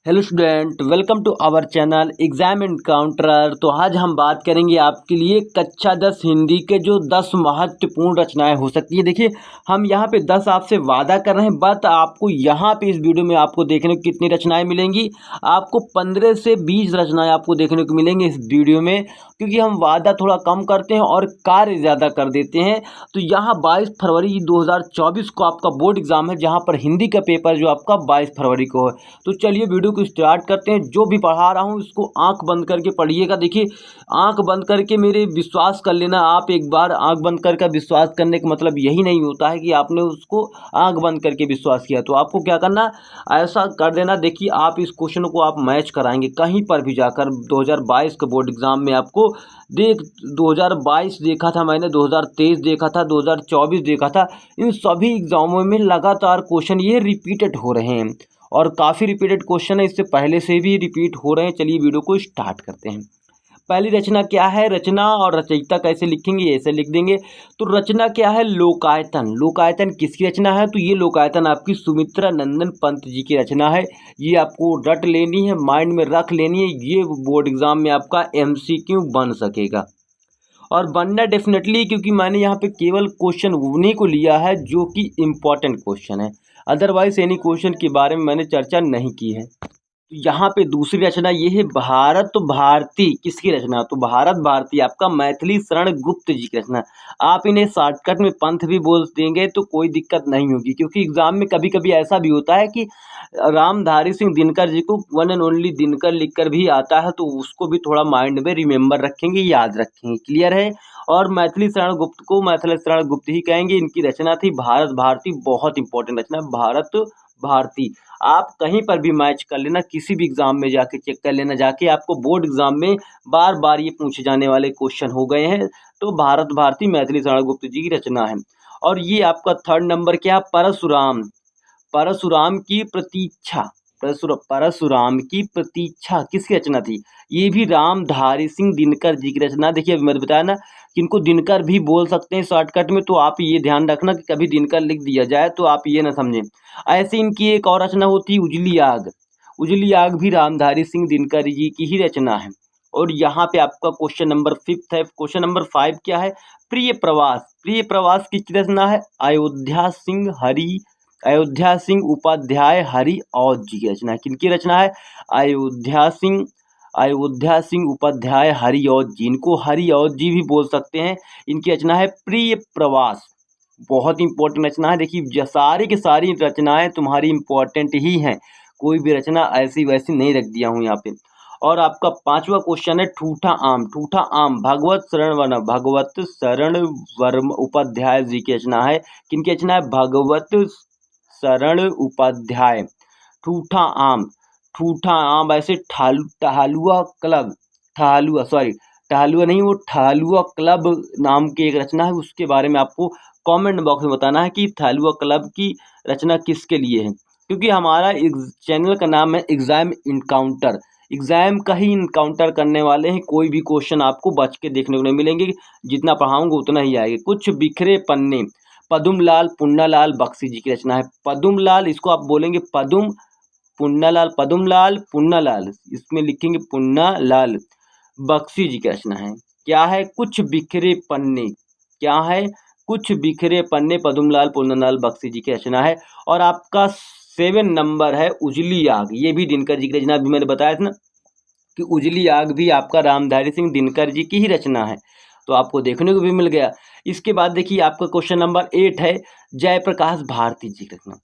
Hello student, welcome to our channel exam encounter. तो आज हम बात करेंगे आपके लिए कक्षा 10 हिंदी के जो 10 महत्वपूर्ण रचनाएं हो सकती है। देखिए, हम यहाँ पे 10 आपसे वादा कर रहे हैं, बट आपको यहाँ पे इस वीडियो में आपको देखने को कितनी रचनाएं मिलेंगी। आपको 15 से 20 रचनाएं आपको देखने को मिलेंगी इस वीडियो में, क्योंकि हम वादा थोड़ा कम करते हैं और कार्य ज़्यादा कर देते हैं। तो यहाँ 22 फरवरी 2024 को आपका बोर्ड एग्जाम है, जहाँ पर हिंदी का पेपर जो आपका 22 फरवरी को है। तो चलिए वीडियो को स्टार्ट करते हैं। जो भी पढ़ा रहा हूँ इसको आंख बंद करके पढ़िएगा। देखिए, आंख बंद करके मेरे विश्वास कर लेना। आप एक बार आंख बंद करके विश्वास करने का मतलब यही नहीं होता है कि आपने उसको आंख बंद करके विश्वास किया। तो आपको क्या करना, ऐसा कर देना। देखिए, आप इस क्वेश्चन को आप मैच कराएंगे कहीं पर भी जाकर। 2022 के बोर्ड एग्जाम में आपको 2022 देखा था मैंने, 2023 देखा था, 2024 देखा था। इन सभी एग्जामों में लगातार क्वेश्चन ये रिपीटेड हो रहे हैं और काफ़ी रिपीटेड क्वेश्चन है, इससे पहले से भी रिपीट हो रहे हैं। चलिए वीडियो को स्टार्ट करते हैं। पहली रचना क्या है, रचना और रचयिता कैसे लिखेंगे, ऐसे लिख देंगे। तो रचना क्या है, लोकायतन। लोकायतन किसकी रचना है, तो ये लोकायतन आपकी सुमित्रा नंदन पंत जी की रचना है। ये आपको रट लेनी है, माइंड में रख लेनी है। ये बोर्ड एग्जाम में आपका MCQ बन सकेगा और बनना डेफिनेटली, क्योंकि मैंने यहाँ पे केवल क्वेश्चन उन्हीं को लिया है जो कि इम्पोर्टेंट क्वेश्चन है। अदरवाइज एनी क्वेश्चन के बारे में मैंने चर्चा नहीं की है। तो यहाँ पे दूसरी रचना ये है भारत भारती। किसकी रचना, तो भारत भारती आपका मैथिली शरण गुप्त जी की रचना। आप इन्हें शॉर्टकट में पंथ भी बोल देंगे तो कोई दिक्कत नहीं होगी, क्योंकि एग्जाम में कभी कभी ऐसा भी होता है कि रामधारी सिंह दिनकर जी को वन एंड ओनली दिनकर लिखकर भी आता है, तो उसको भी थोड़ा माइंड में रिमेंबर रखेंगे, याद रखेंगे। क्लियर है। और मैथिली शरण गुप्त को मैथिली शरण गुप्त ही कहेंगे। इनकी रचना थी भारत भारती। बहुत इंपॉर्टेंट रचना, भारत भारती। आप कहीं पर भी मैच कर लेना, किसी भी एग्जाम में जाके चेक कर लेना जाके। आपको बोर्ड एग्जाम में बार बार ये पूछे जाने वाले क्वेश्चन हो गए हैं। तो भारत भारती मैथिली शरण गुप्त जी की रचना है। और ये आपका थर्ड नंबर क्या, परशुराम। परशुराम की प्रतीक्षा। परशुराम की प्रतीक्षा किसकी रचना थी, ये भी रामधारी सिंह दिनकर जी की रचना। देखिए, अभी मैंने बताया ना कि इनको दिनकर भी बोल सकते हैं शॉर्टकट में, तो आप ये ध्यान रखना कि कभी दिनकर लिख दिया जाए तो आप ये ना समझें। ऐसे इनकी एक और रचना होती है उजली आग। उजली आग भी रामधारी सिंह दिनकर जी की ही रचना है। और यहाँ पे आपका क्वेश्चन नंबर 5 है। क्वेश्चन नंबर 5 क्या है, प्रिय प्रवास। प्रिय प्रवास किसकी रचना है, अयोध्या सिंह उपाध्याय हरि औध जी की रचना है। किनकी रचना है, अयोध्या सिंह उपाध्याय हरि औध जी। इनको हरि औध जी भी बोल सकते हैं। इनकी रचना है प्रिय प्रवास। बहुत इंपॉर्टेंट रचना है। देखिए, सारी की सारी रचनाएं तुम्हारी इंपॉर्टेंट ही हैं, कोई भी रचना ऐसी वैसी नहीं रख दिया हूँ यहाँ पे। और आपका 5वां क्वेश्चन है ठूठा आम। ठूठा आम भगवत शरण वर्मा उपाध्याय जी की रचना है। किनकी रचना है, भगवत शरण उपाध्याय। ठूठा आम। ठूठा आम ऐसे टहलुआ क्लब, टहलुआ नहीं, वो टहलुआ क्लब नाम की एक रचना है। उसके बारे में आपको कमेंट बॉक्स में बताना है कि टहलुआ क्लब की रचना किसके लिए है, क्योंकि हमारा चैनल का नाम है एग्जाम इनकाउंटर। एग्जाम का ही इनकाउंटर करने वाले हैं। कोई भी क्वेश्चन आपको बच के देखने को नहीं मिलेंगे, जितना पढ़ाऊंगा उतना ही आएगा। कुछ बिखरे पन्ने, पदुमलाल पुन्नालाल बख्शी जी की रचना है। पदुमलाल, इसको आप बोलेंगे पदुम पुन्नालाल, पदुमलाल पुन्नालाल, इसमें लिखेंगे पुन्नालाल बख्शी जी की रचना है। क्या है, कुछ बिखरे पन्ने। क्या है, कुछ बिखरे पन्ने, पदुमलाल पुन्नालाल बख्शी जी की रचना है। और आपका 7 नंबर है उजली आग। ये भी दिनकर जी की रचना। अभी मैंने बताया था ना कि उजली आग भी आपका रामधारी सिंह दिनकर जी की ही रचना है, तो आपको देखने को भी मिल गया। इसके बाद देखिए, आपका क्वेश्चन नंबर 8 है जयप्रकाश भारती जी की रचना।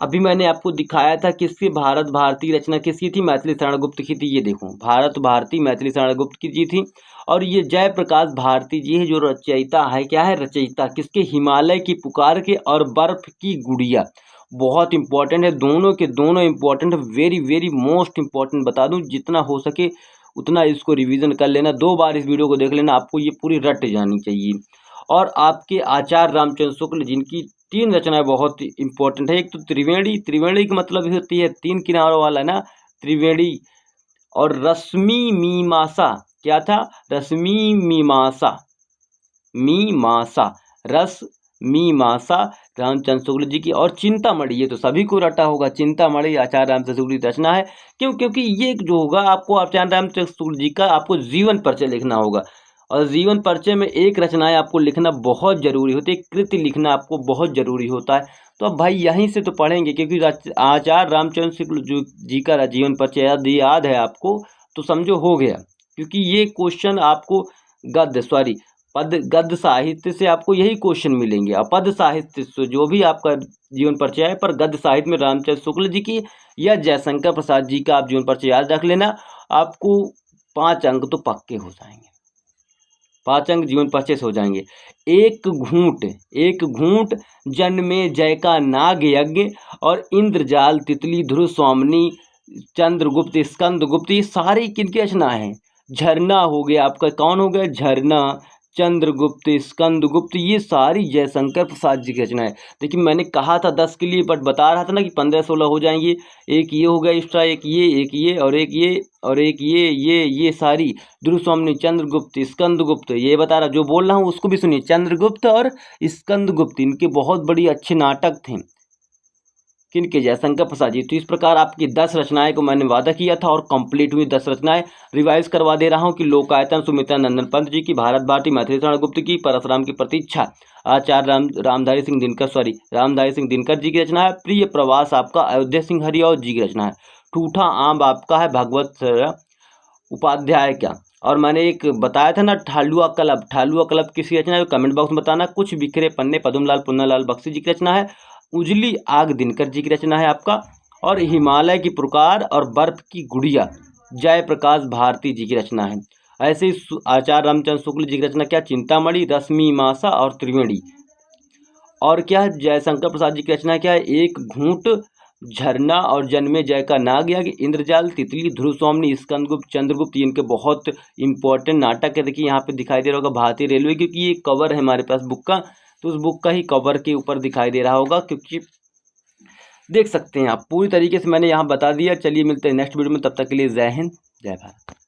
अभी मैंने आपको दिखाया था किसकी, भारत भारती रचना किसकी थी, मैथिली शरण गुप्त की थी। ये देखो, भारत भारती मैथिली शरण गुप्त की जी थी। और ये जयप्रकाश भारती जी है जो रचयिता है। क्या है, रचयिता किसके, हिमालय की पुकार के और बर्फ की गुड़िया। बहुत इंपॉर्टेंट है, दोनों के दोनों important, very very most important. बता दूं, जितना हो सके उतना इसको रिवीजन कर लेना। 2 बार इस वीडियो को देख लेना, आपको ये पूरी रट जानी चाहिए। और आपके आचार्य रामचंद्र शुक्ल, जिनकी 3 रचनाएं बहुत इंपॉर्टेंट है। एक तो त्रिवेणी। त्रिवेणी का मतलब होती है 3 किनारों वाला ना, त्रिवेणी। और रश्मि मीमांसा। क्या था, रश्मि मीमांसा। मीमांसा, रस मीमांसा रामचंद्र शुक्ल जी की, और चिंतामणि ये तो सभी को रटा होगा, चिंतामणि आचार्य रामचंद्र शुक्ल की रचना है। क्योंकि ये जो होगा आपको आचार्य रामचंद्र शुक्ल जी का आपको जीवन परिचय लिखना होगा, और जीवन परिचय में एक रचनाएं आपको लिखना बहुत जरूरी होती है, एक कृति लिखना आपको बहुत जरूरी होता है। तो अब भाई यहीं से तो पढ़ेंगे, क्योंकि आचार्य रामचंद्र शुक्ल जी का जीवन परिचय यदि याद है आपको तो समझो हो गया, क्योंकि ये क्वेश्चन आपको गद्य साहित्य से आपको यही क्वेश्चन मिलेंगे, और पद साहित्य से जो भी आपका जीवन परिचय है, पर गद्य साहित्य में रामचंद्र शुक्ल जी की या जयशंकर प्रसाद जी का आप जीवन परिचय याद रख लेना, आपको 5 अंक तो पक्के हो जाएंगे, 5 अंक जीवन परिचय से हो जाएंगे। एक घूंट जन्मे जय का नाग यज्ञ, और इंद्रजाल तितली ध्रुव स्वामिनी चंद्रगुप्त स्कंदगुप्त, ये सारी किनकी रचना है। झरना हो गया आपका, कौन हो गया, झरना, चंद्रगुप्त, स्कंदगुप्त, ये सारी जयशंकर प्रसाद जी की रचना है। देखिए मैंने कहा था 10 के लिए, बट बता रहा था ना कि 15-16 हो जाएंगे। एक ये हो गया एक्स्ट्रा, एक ये और एक ये और एक ये सारी ध्रुव स्वामिनी, चंद्रगुप्त, स्कंदगुप्त, ये बता रहा, जो बोल रहा हूँ उसको भी सुनिए। चंद्रगुप्त और स्कंदगुप्त इनके बहुत बड़ी अच्छे नाटक थे, किनके, जयशंकर प्रसाद जी। तो इस प्रकार आपकी 10 रचनाएं को मैंने वादा किया था और कंप्लीट हुई 10 रचनाएं। रिवाइज करवा दे रहा हूं कि लोकायतन सुमित्रा नंदन पंत जी की, भारत भारती मैथिली शरण गुप्त की, परशुराम की प्रतीक्षा आचार्य रामधारी सिंह दिनकर जी की रचना है। प्रिय प्रवास आपका अयोध्या सिंह हरिऔध जी की रचना है। ठूठा आम आपका है भगवत उपाध्याय क्या, और मैंने एक बताया था ना ठालुआ क्लब किसी रचना है, कमेंट बॉक्स में बताना। कुछ बिखरे पन्ने पद्मलाल पुन्नालाल बख्शी जी की रचना है। उजली आग दिनकर जी की रचना है आपका, और हिमालय की पुकार और बर्फ की गुड़िया जयप्रकाश भारती जी की रचना है। ऐसे ही आचार्य रामचंद्र शुक्ल जी की रचना क्या, चिंतामणि, रश्मिमासा और त्रिवेणी। और क्या है, जयशंकर प्रसाद जी की रचना क्या है, एक घूंट, झरना और जन्मे जय का नाग यज्ञ, इंद्रजाल, तितली, ध्रुव स्वामिनी, स्कंदगुप्त, चंद्रगुप्त, इनके बहुत इंपॉर्टेंट नाटक है। देखिए यहाँ पे दिखाई दे रहा होगा भारतीय रेलवे, क्योंकि ये कवर है हमारे पास बुक का, तो उस बुक का ही कवर के ऊपर दिखाई दे रहा होगा, क्योंकि देख सकते हैं आप पूरी तरीके से मैंने यहाँ बता दिया। चलिए मिलते हैं नेक्स्ट वीडियो में, तब तक के लिए जय हिंद जय भारत।